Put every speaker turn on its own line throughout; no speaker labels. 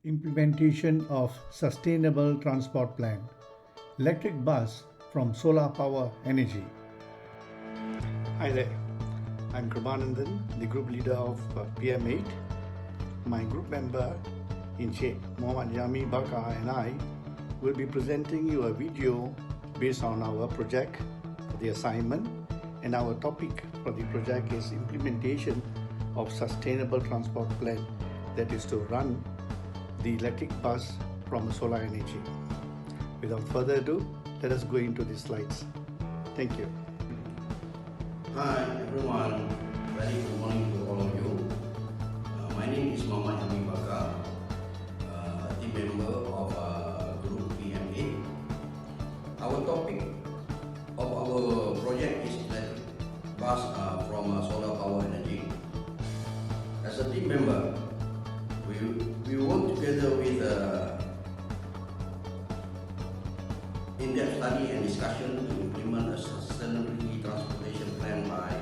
Implementation of Sustainable Transport Plan, Electric Bus from Solar Power Energy. Hi there, I'm Kribanandan, the Group Leader of PM8. My group member in Sheikh Muhammad Yami Baka and I will be presenting you a video based on our project, the assignment, and our topic for the project is implementation of Sustainable Transport Plan, that is to run the electric bus from solar energy. Without further ado, let us go into the slides. Thank you.
Hi everyone, very good morning to all of you. My name is Muhammad Yami Baka, a team member of Group PM8. Our topic of our project is electric bus from solar power energy. As a team member, we work together with in-depth study and discussion to implement a sustainability transportation plan by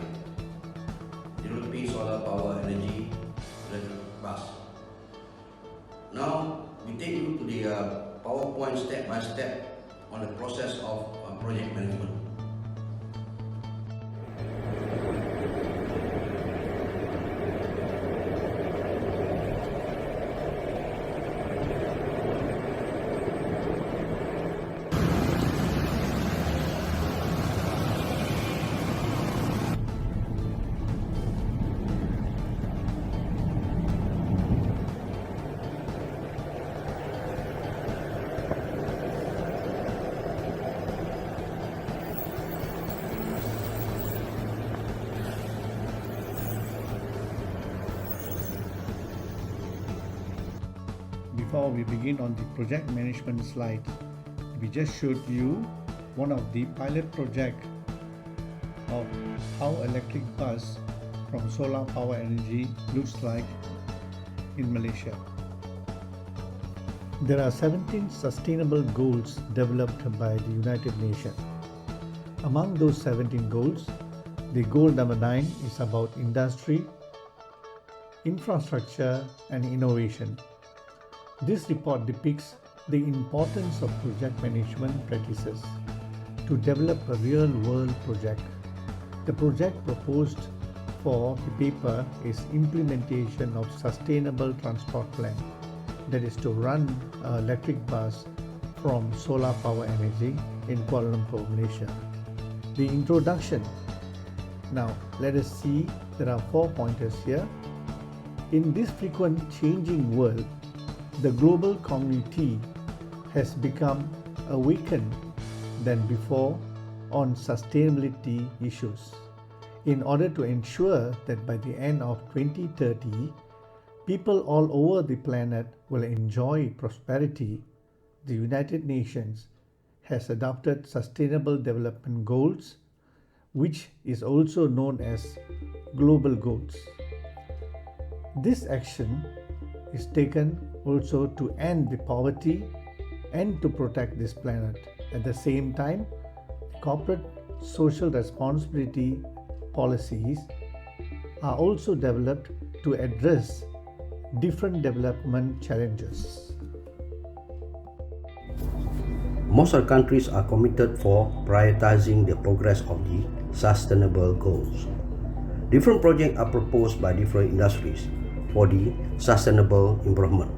developing solar power energy electric bus. Now we take you to the PowerPoint step by step on the process of project management.
Before we begin on the project management slide, we just showed you one of the pilot project of how electric bus from solar power energy looks like in Malaysia. There are 17 sustainable goals developed by the United Nations. Among those 17 goals, the goal number 9 is about industry, infrastructure and innovation. This report depicts the importance of project management practices to develop a real-world project. The project proposed for the paper is implementation of Sustainable Transport Plan, that is to run an electric bus from solar power energy in Kuala Lumpur, Malaysia. The introduction. Now let us see, there are 4 pointers here. In this frequent changing world, the global community has become awakened than before on sustainability issues. In order to ensure that by the end of 2030, people all over the planet will enjoy prosperity, the United Nations has adopted Sustainable Development Goals, which is also known as Global Goals. This action is taken also to end the poverty and to protect this planet. At the same time, corporate social responsibility policies are also developed to address different development challenges.
Most of the countries are committed for prioritizing the progress of the sustainable goals. Different projects are proposed by different industries for the sustainable improvement.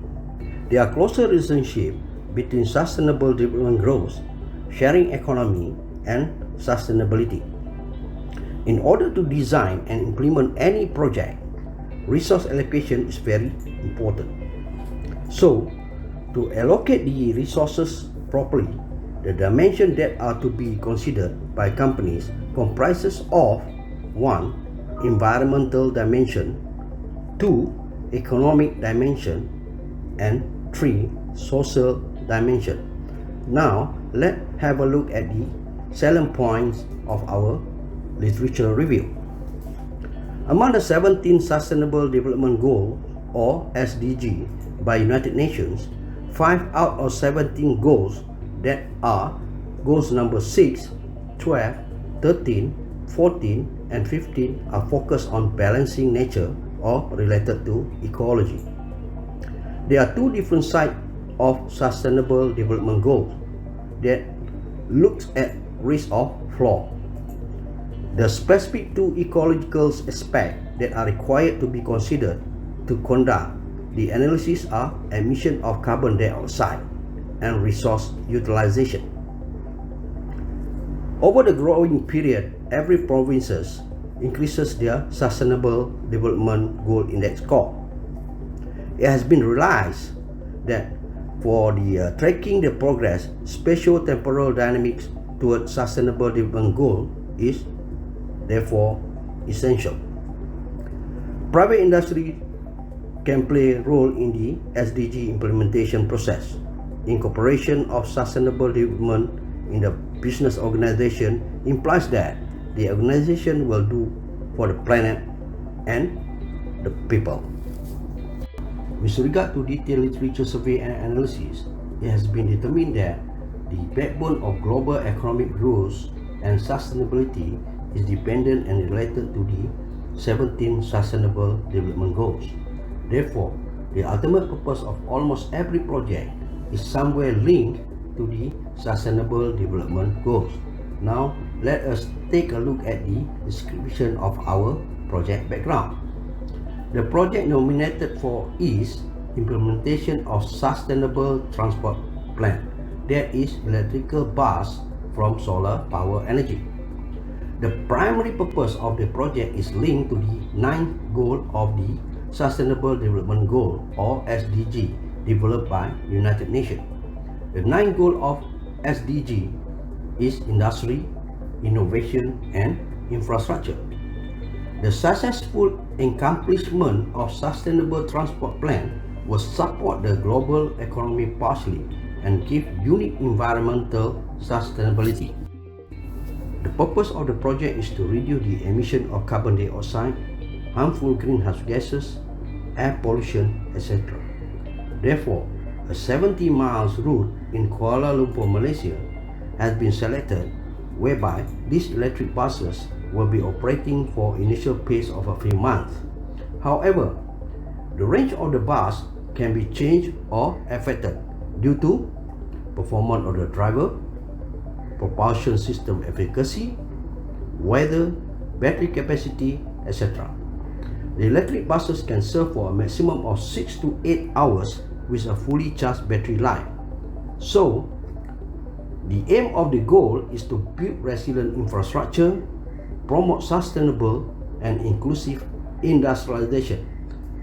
There are closer relationship between sustainable development growth, sharing economy, and sustainability. In order to design and implement any project, resource allocation is very important. So, to allocate the resources properly, the dimensions that are to be considered by companies comprises of 1. Environmental dimension, 2. Economic dimension, and 3. Social dimension. Now let's have a look at the salient points of our literature review. Among the 17 Sustainable Development Goals or SDG by United Nations, 5 out of 17 goals that are goals number 6, 12, 13, 14 and 15 are focused on balancing nature or related to ecology. There are two different sides of sustainable development goals that looks at risk of flaw. The specific two ecological aspects that are required to be considered to conduct the analysis are emission of carbon dioxide and resource utilization. Over the growing period, every province increases their Sustainable Development Goal Index score. It has been realized that for the tracking the progress, spatio-temporal dynamics towards Sustainable Development Goal is therefore essential. Private industry can play a role in the SDG implementation process. Incorporation of sustainable development in the business organization implies that the organization will do for the planet and the people. With regard to detailed literature survey and analysis, it has been determined that the backbone of global economic growth and sustainability is dependent and related to the 17 Sustainable Development Goals. Therefore, the ultimate purpose of almost every project is somewhere linked to the Sustainable Development Goals. Now, let us take a look at the description of our project background. The project nominated for is implementation of Sustainable Transport Plan, that is electrical bus from solar power energy. The primary purpose of the project is linked to the 9th goal of the Sustainable Development Goal or SDG developed by United Nations. The 9th goal of SDG is industry, innovation and infrastructure. The successful accomplishment of Sustainable Transport Plan will support the global economy partially and give unique environmental sustainability. The purpose of the project is to reduce the emission of carbon dioxide, harmful greenhouse gases, air pollution, etc. Therefore, a 70 miles route in Kuala Lumpur, Malaysia has been selected, whereby these electric buses will be operating for initial phase of a few months. However, the range of the bus can be changed or affected due to performance of the driver, propulsion system efficacy, weather, battery capacity, etc. The electric buses can serve for a maximum of 6 to 8 hours with a fully charged battery life. So, the aim of the goal is to build resilient infrastructure, promote sustainable and inclusive industrialization.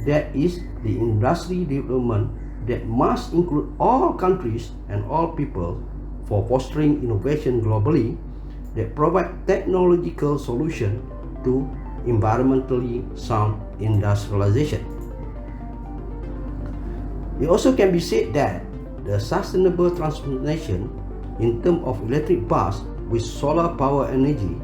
That is the industry development that must include all countries and all people for fostering innovation globally that provide technological solutions to environmentally sound industrialization. It also can be said that the sustainable transformation in terms of electric bus with solar power energy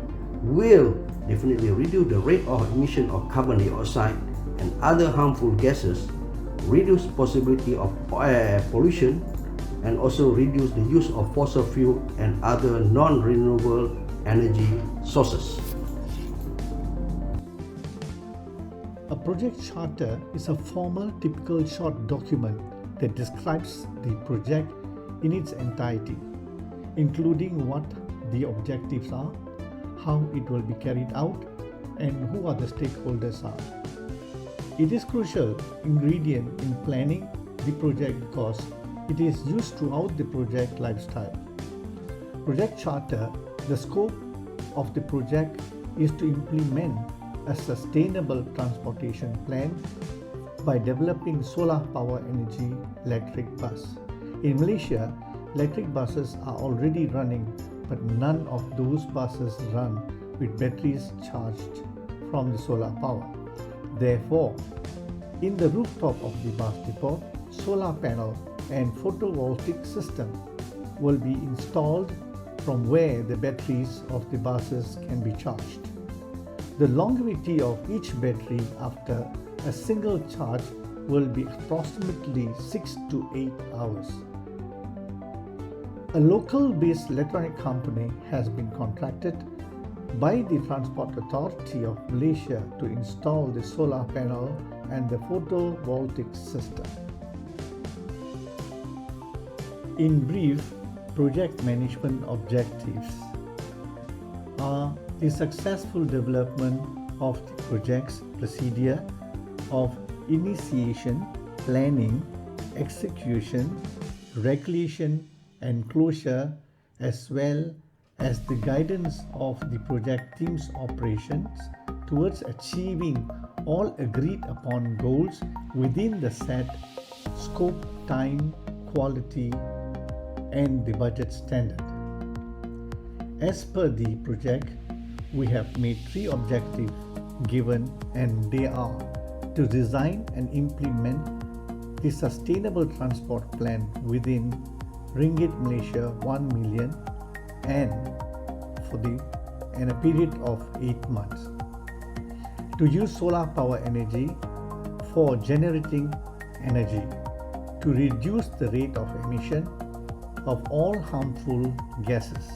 will definitely reduce the rate of emission of carbon dioxide and other harmful gases, reduce possibility of air pollution, and also reduce the use of fossil fuel and other non-renewable energy sources.
A project charter is a formal, typical short document that describes the project in its entirety, including what the objectives are, how it will be carried out, and who are the stakeholders are. It is a crucial ingredient in planning the project because it is used throughout the project lifestyle. Project charter, the scope of the project is to implement a sustainable transportation plan by developing solar power energy electric bus. In Malaysia, electric buses are already running, but none of those buses run with batteries charged from the solar power. Therefore, in the rooftop of the bus depot, solar panel and photovoltaic system will be installed from where the batteries of the buses can be charged. The longevity of each battery after a single charge will be approximately 6 to 8 hours. A local-based electronic company has been contracted by the Transport Authority of Malaysia to install the solar panel and the photovoltaic system. In brief, project management objectives are the successful development of the project's procedure of initiation, planning, execution, regulation and closure, as well as the guidance of the project team's operations towards achieving all agreed upon goals within the set scope, time, quality and the budget standard. As per the project, we have made 3 objectives given, and they are to design and implement the sustainable transport plan within Ringgit Malaysia 1 million and a period of 8 months. To use solar power energy for generating energy, to reduce the rate of emission of all harmful gases.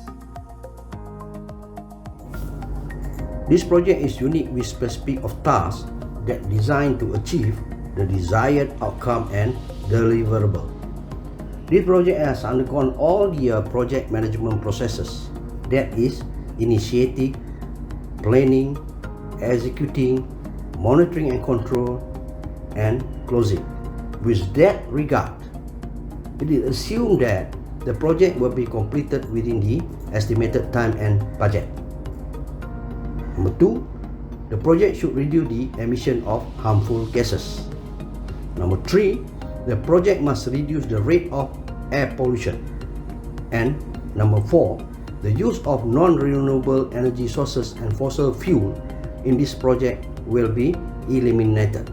This project is unique with specific of tasks that designed to achieve the desired outcome and deliverable. This project has undergone all the project management processes, that is, initiating, planning, executing, monitoring and control, and closing. With that regard, it is assumed that the project will be completed within the estimated time and budget. Number 2, the project should reduce the emission of harmful gases. Number 3, the project must reduce the rate of air pollution. And number 4, the use of non-renewable energy sources and fossil fuel in this project will be eliminated.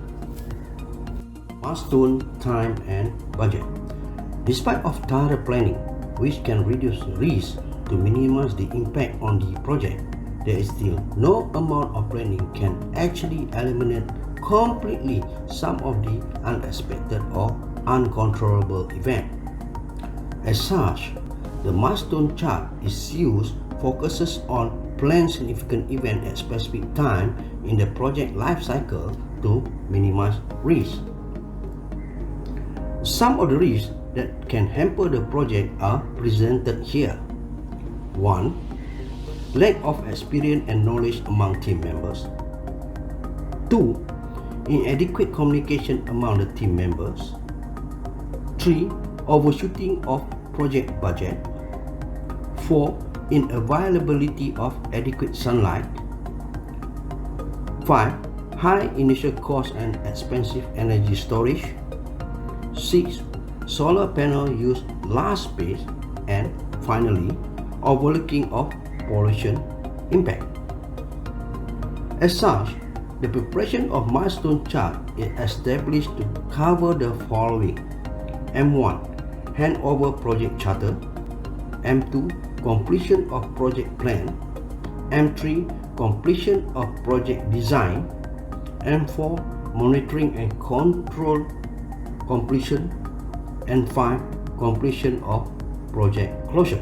Milestone, time and budget. Despite of thorough planning, which can reduce risk to minimize the impact on the project, there is still no amount of planning can actually eliminate completely some of the unexpected or uncontrollable events. As such, the Milestone Chart is used focuses on planned significant event at specific time in the project life cycle to minimize risk. Some of the risks that can hamper the project are presented here. 1. Lack of experience and knowledge among team members. 2. Inadequate communication among the team members. 3. Overshooting of project budget. 4. Unavailability of adequate sunlight. 5. High initial cost and expensive energy storage. 6. Solar panel use large space. And finally, overlooking of pollution impact. As such, the preparation of Milestone Chart is established to cover the following: M1. Handover project charter. M2. Completion of project plan. M3. Completion of project design. M4. Monitoring and control completion. And 5. Completion of project closure.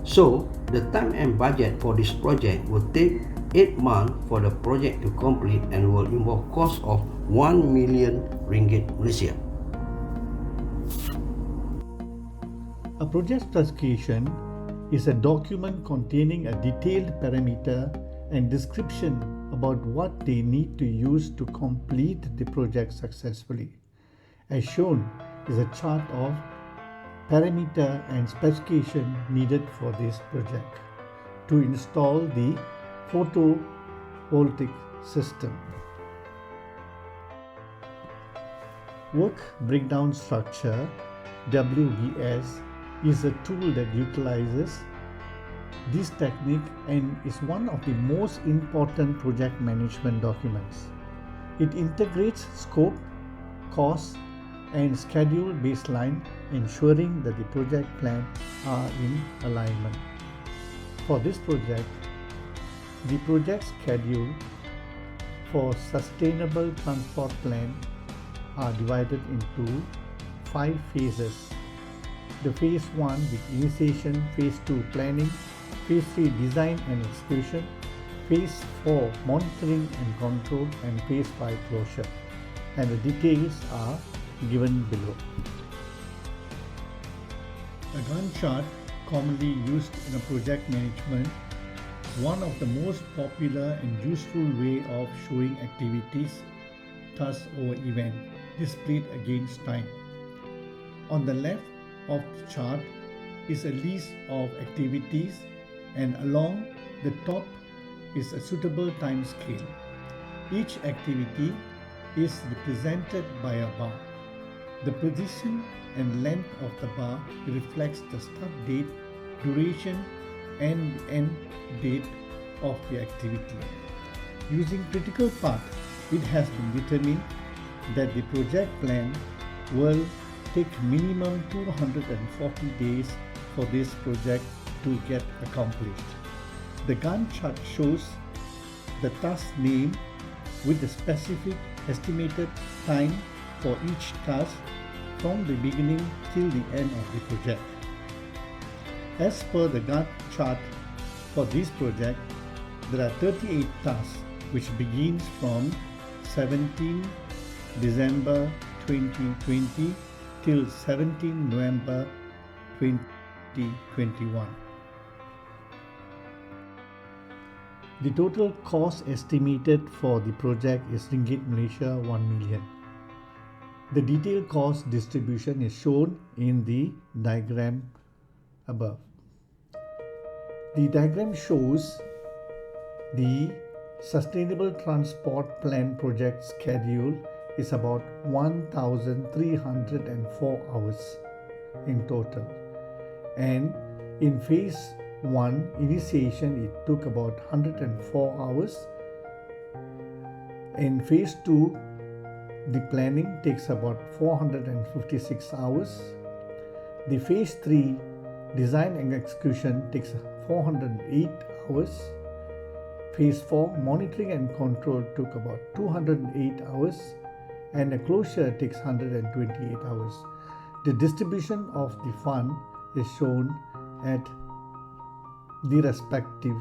So, the time and budget for this project will take 8 months for the project to complete and will involve cost of 1 million ringgit Malaysia.
A project specification is a document containing a detailed parameter and description about what they need to use to complete the project successfully. As shown is a chart of parameter and specification needed for this project to install the photovoltaic system. Work breakdown structure (WBS) is a tool that utilizes this technique and is one of the most important project management documents. It integrates scope, cost, and schedule baseline, ensuring that the project plan are in alignment. For this project, the project schedule for sustainable transport plan are divided into 5 phases. The phase 1 with initiation, phase 2 planning, phase 3 design and execution, phase 4 monitoring and control, and phase 5 closure. And the details are given below. A Gantt chart, commonly used in a project management, one of the most popular and useful way of showing activities, tasks or event displayed against time. On the left of the chart is a list of activities, and along the top is a suitable time scale. Each activity is represented by a bar. The position and length of the bar reflects the start date, duration, and end date of the activity. Using critical path, it has been determined that the project plan will take minimum 240 days for this project to get accomplished. The Gantt chart shows the task name with the specific estimated time for each task from the beginning till the end of the project. As per the Gantt chart for this project, there are 38 tasks which begins from 17 December 2020 till 17 November 2021. The total cost estimated for the project is Ringgit Malaysia 1 million. The detailed cost distribution is shown in the diagram above. The diagram shows the Sustainable Transport Plan project schedule is about 1,304 hours in total, and in phase 1 initiation it took about 104 hours. In phase 2 the planning takes about 456 hours. The phase 3 design and execution takes 408 hours. Phase 4 monitoring and control took about 208 hours, and the closure takes 128 hours. The distribution of the fund is shown at the respective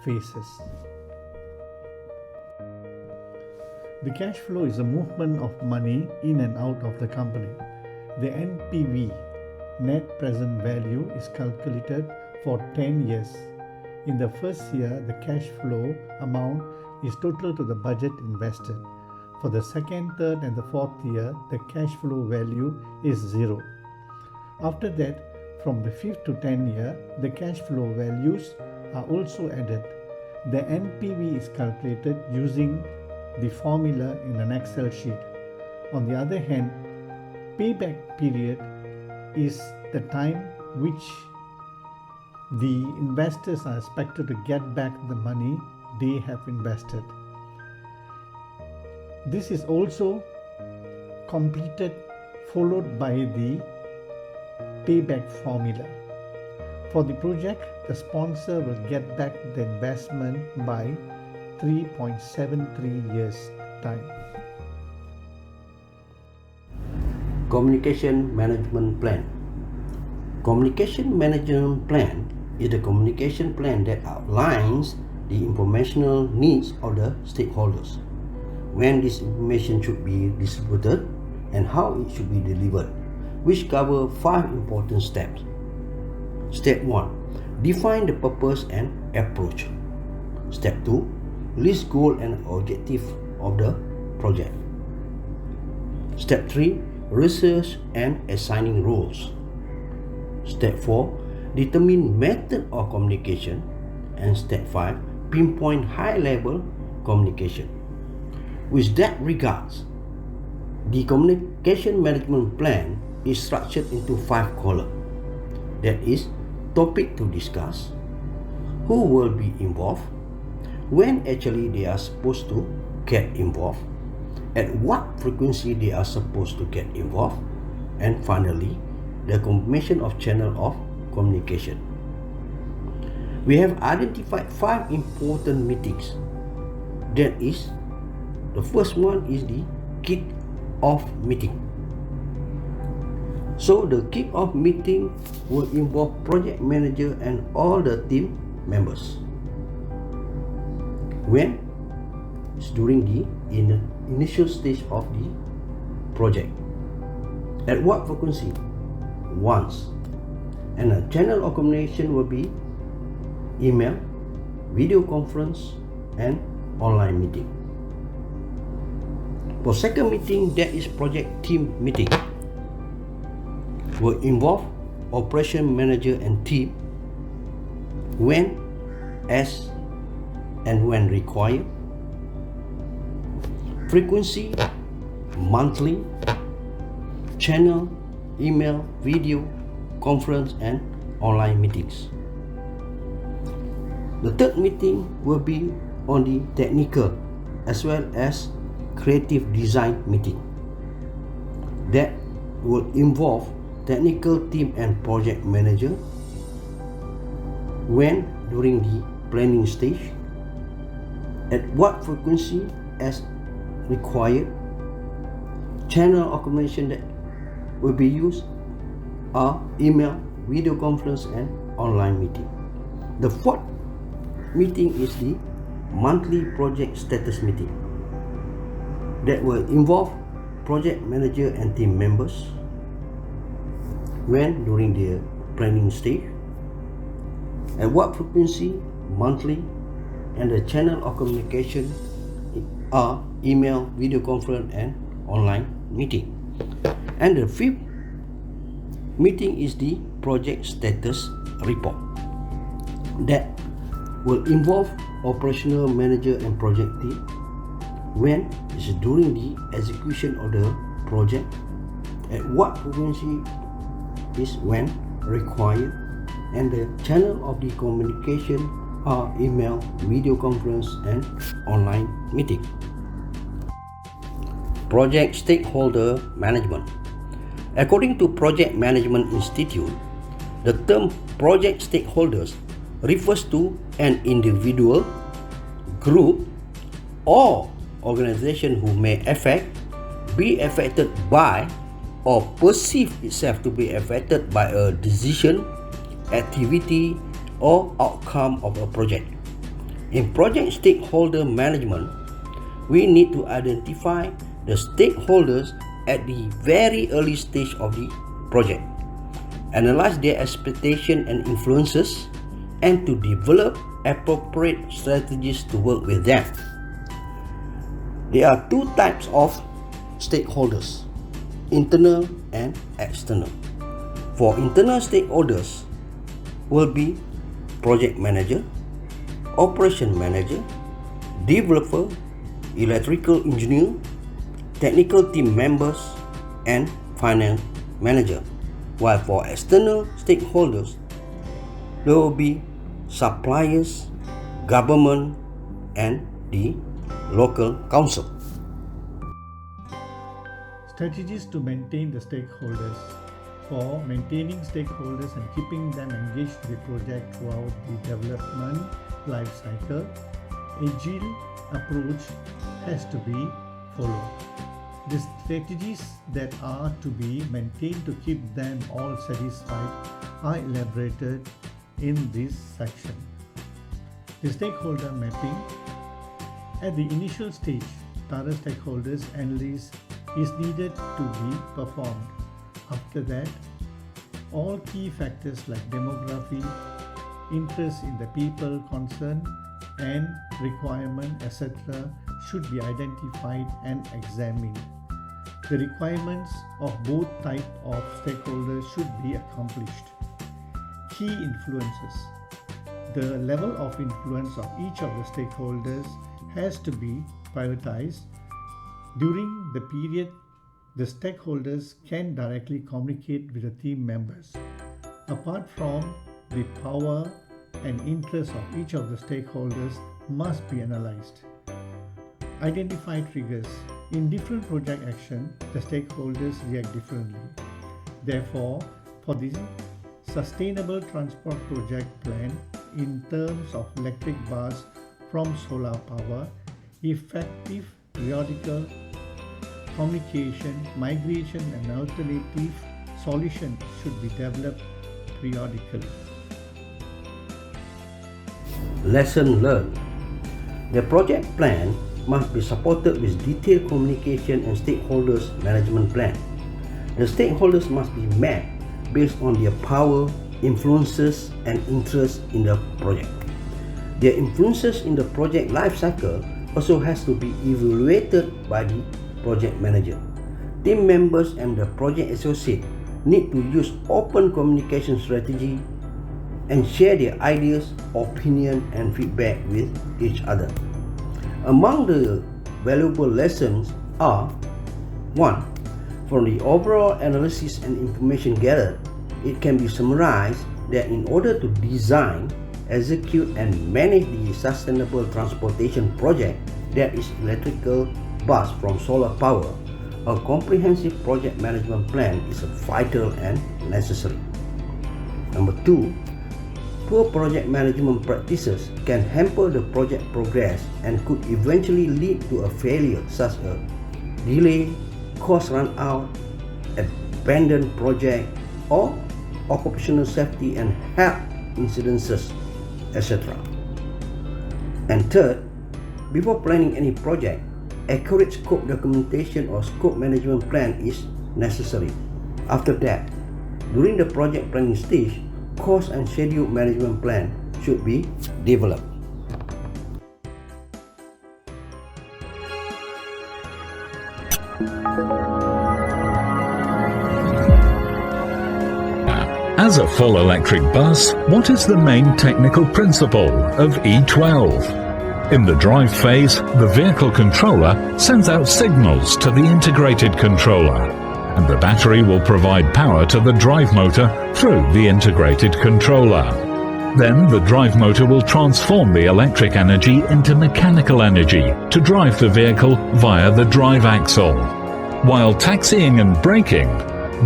phases. The cash flow is a movement of money in and out of the company. The NPV, net present value, is calculated for 10 years. In the first year, the cash flow amount is total to the budget invested. For the second, third, and the fourth year, the cash flow value is 0. After that, from the 5th to 10th year, the cash flow values are also added. The NPV is calculated using the formula in an Excel sheet. On the other hand, payback period is the time which the investors are expected to get back the money they have invested. This is also completed, followed by the payback formula. For the project, the sponsor will get back the investment by 3.73 years time.
Communication Management Plan. Communication Management Plan is the communication plan that outlines the informational needs of the stakeholders, when this information should be distributed, and how it should be delivered, which cover 5 important steps. Step 1. Define the purpose and approach. Step 2. List goal and objective of the project. Step 3. Research and assigning roles. Step 4. Determine method of communication. And step 5. Pinpoint high-level communication. With that regards, the communication management plan is structured into 5 columns. That is, topic to discuss, who will be involved, when actually they are supposed to get involved, at what frequency they are supposed to get involved, and finally, the confirmation of channel of communication. We have identified 5 important meetings. That is, the first one is the kick-off meeting. So the kick-off meeting will involve project manager and all the team members. When? It's during the initial stage of the project. At what frequency? Once. And a channel of communication will be email, video conference, and online meeting. For second meeting, that is project team meeting, will involve operation manager and team when, as, and when required. Frequency, monthly, channel, email, video, conference, and online meetings. The third meeting will be on the technical as well as creative design meeting. That will involve technical team and project manager when during the planning stage, at what frequency as required, channel of communication that will be used are email, video conference, and online meeting. The fourth meeting is the monthly project status meeting that will involve project manager and team members when during the planning stage, at what frequency, monthly, and the channel of communication are email, video conference, and online meeting. And the fifth meeting is the project status report that will involve operational manager and project team when is during the execution of the project, at what frequency is when required, and the channel of the communication are email, video conference, and online meeting. Project stakeholder management. According to Project Management Institute, the term project stakeholders refers to an individual, group, or organization who may be affected by, or perceive itself to be affected by a decision, activity, or outcome of a project. In project stakeholder management, we need to identify the stakeholders at the very early stage of the project, analyze their expectations and influences, and to develop appropriate strategies to work with them. There are two types of stakeholders, internal and external. For internal stakeholders will be project manager, operation manager, developer, electrical engineer, technical team members, and finance manager. While for external stakeholders, there will be suppliers, government, and the local council.
Strategies to maintain the stakeholders. For maintaining stakeholders and keeping them engaged in the project throughout the development life cycle, agile approach has to be followed. The strategies that are to be maintained to keep them all satisfied are elaborated in this section. The stakeholder mapping. At the initial stage, thorough stakeholders analysis is needed to be performed. After that, all key factors like demography, interest in the people concerned, and requirement, etc. should be identified and examined. The requirements of both types of stakeholders should be accomplished. Key influences. The level of influence of each of the stakeholders has to be prioritized. During the period, the stakeholders can directly communicate with the team members. Apart from the power and interest of each of the stakeholders must be analyzed. Identify triggers. In different project action, the stakeholders react differently. Therefore, for the sustainable transport project plan in terms of electric bus from solar power, effective periodical communication, migration, and alternative solution should be developed periodically.
Lesson learned. The project plan must be supported with detailed communication and stakeholders management plan. The stakeholders must be mapped based on their power, influences and interests in the project. Their influences in the project life cycle also has to be evaluated by the project manager. Team members and the project associate need to use open communication strategy and share their ideas, opinion and feedback with each other. Among the valuable lessons are 1. From the overall analysis and information gathered, it can be summarized that in order to design, execute and manage the sustainable transportation project that is electrical bus from solar power, a comprehensive project management plan is vital and necessary. Number 2, poor project management practices can hamper the project progress and could eventually lead to a failure such as delay, cost run out, abandoned project or occupational safety and health incidences, etc. And third, before planning any project, accurate scope documentation or scope management plan is necessary. After that, during the project planning stage, cost and schedule management plan should be developed.
As a full electric bus, what is the main technical principle of E12? In the drive phase, the vehicle controller sends out signals to the integrated controller, and the battery will provide power to the drive motor through the integrated controller. Then the drive motor will transform the electric energy into mechanical energy to drive the vehicle via the drive axle. While taxiing and braking,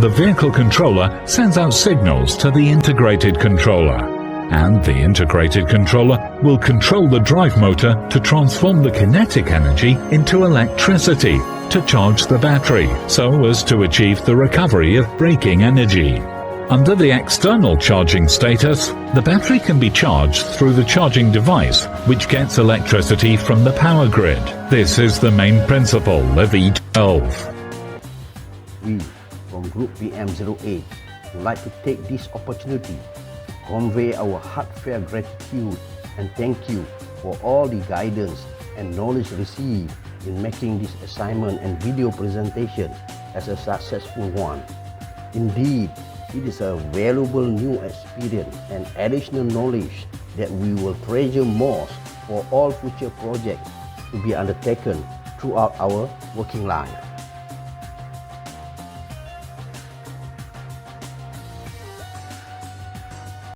the vehicle controller sends out signals to the integrated controller, and the integrated controller will control the drive motor to transform the kinetic energy into electricity to charge the battery so as to achieve the recovery of braking energy. Under the external charging status, the battery can be charged through the charging device, which gets electricity from the power grid. This is the main principle of E12.
We from Group PM08 would like to take this opportunity to convey our heartfelt gratitude and thank you for all the guidance and knowledge received in making this assignment and video presentation as a successful one. Indeed, it is a valuable new experience and additional knowledge that we will treasure most for all future projects to be undertaken throughout our working life.